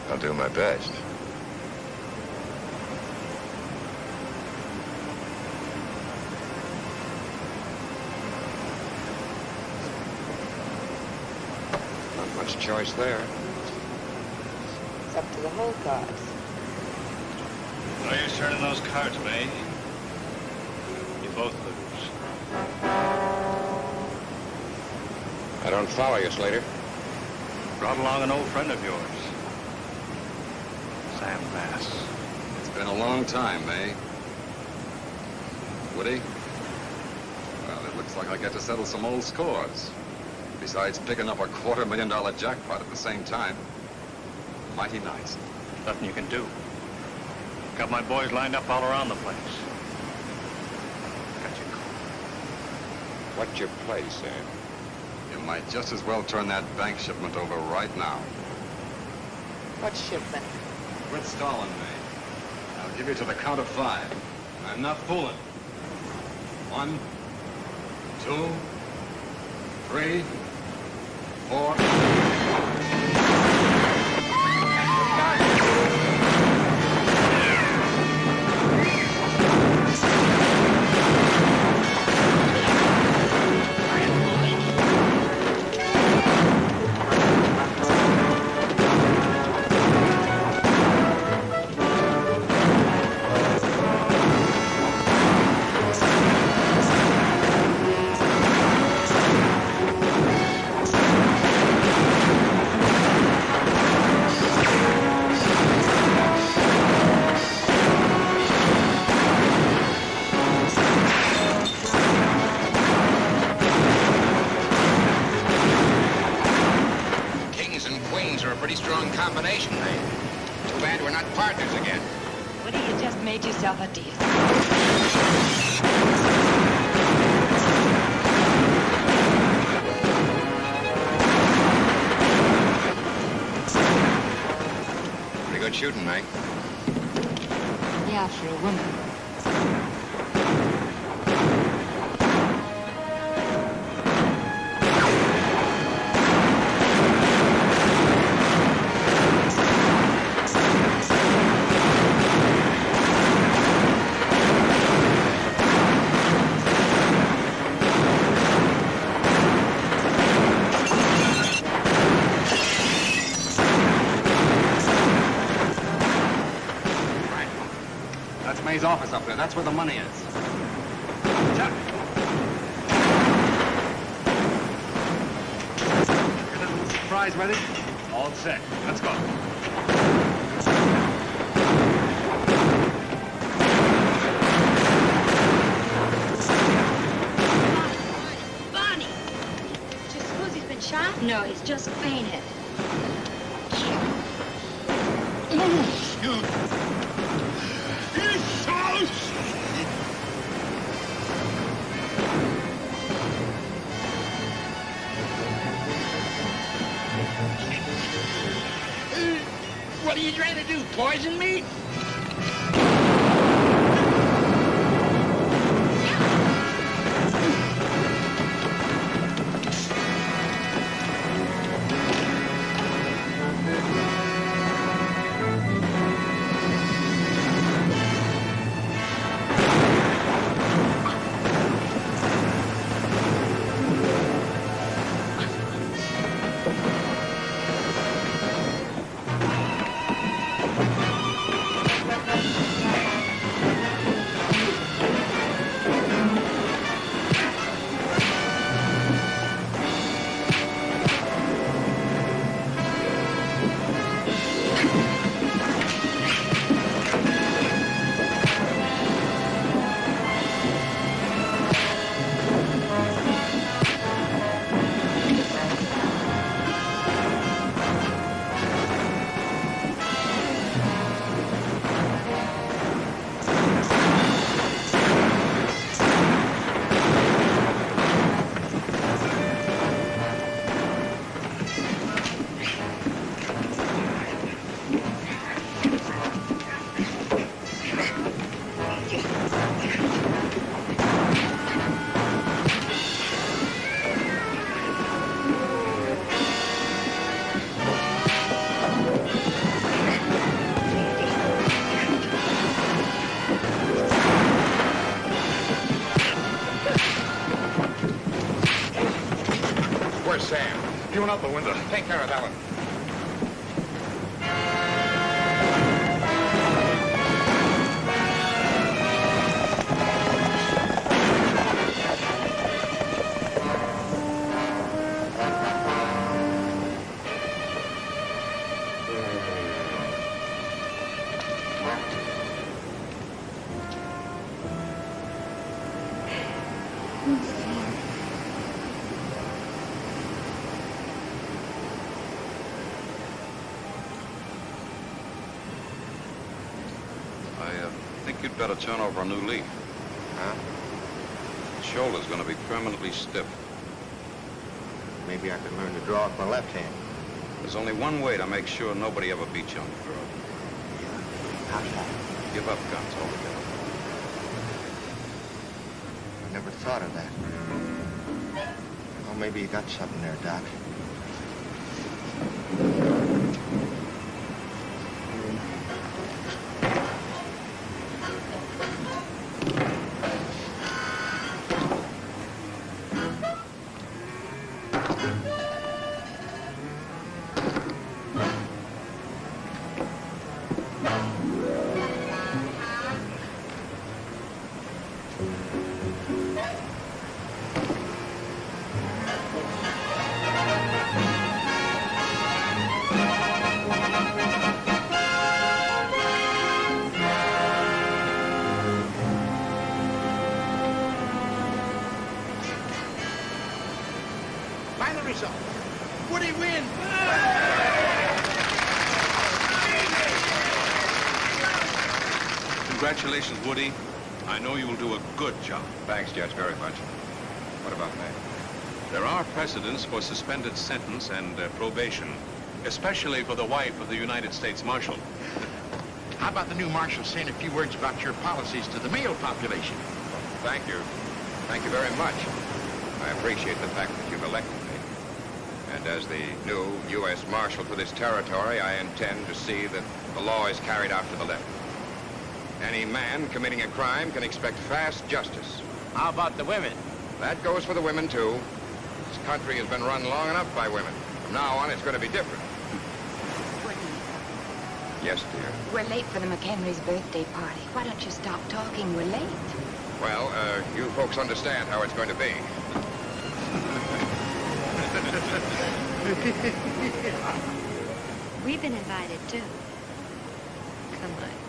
I'll do my best. Not much choice there. It's up to the whole cards. No use turning those cards, May. You both lose. I don't follow you, Slater. Brought along an old friend of yours. Sam Bass. It's been a long time, May. Would he? Well, it looks like I get to settle some old scores. Besides picking up a $250,000 jackpot at the same time. Mighty nice. Nothing you can do. Got my boys lined up all around the place. Got your call. What's your play, Sam? You might just as well turn that bank shipment over right now. What shipment? Quit stalling me. I'll give you to the count of 5. I'm not fooling. 1, 2, 3, 4. Yourself a deal. Pretty good shooting, Mike. Yeah, for a woman. May's office up there. That's where the money is. Chuck! Your little surprise ready? All set. Let's go. Bonnie! Do you suppose he's been shot? No, he's just fainted. What are you trying to do, poison me? Where's Sam? He went out the window. Take care of that one. got to turn over a new leaf. Huh? The shoulder's going to be permanently stiff. Maybe I could learn to draw with my left hand. There's only one way to make sure nobody ever beats you on the curve. How's that? Give up guns altogether. I never thought of that. Well, maybe you got something there, Doc. Final result. Woody wins. Congratulations, Woody. I know you'll do a good job. Thanks, Judge, very much. What about me? There are precedents for suspended sentence and probation, especially for the wife of the United States Marshal. How about the new marshal saying a few words about your policies to the male population? Thank you. Thank you very much. I appreciate the fact that you've elected me. And as the new U.S. Marshal for this territory, I intend to see that the law is carried out to the letter. Any man committing a crime can expect fast justice. How about the women? That goes for the women, too. This country has been run long enough by women. From now on, it's going to be different. Woody, Yes, dear. we're late for the McHenry's birthday party. Why don't you stop talking? We're late. Well, you folks understand how it's going to be. We've been invited, too. Come on.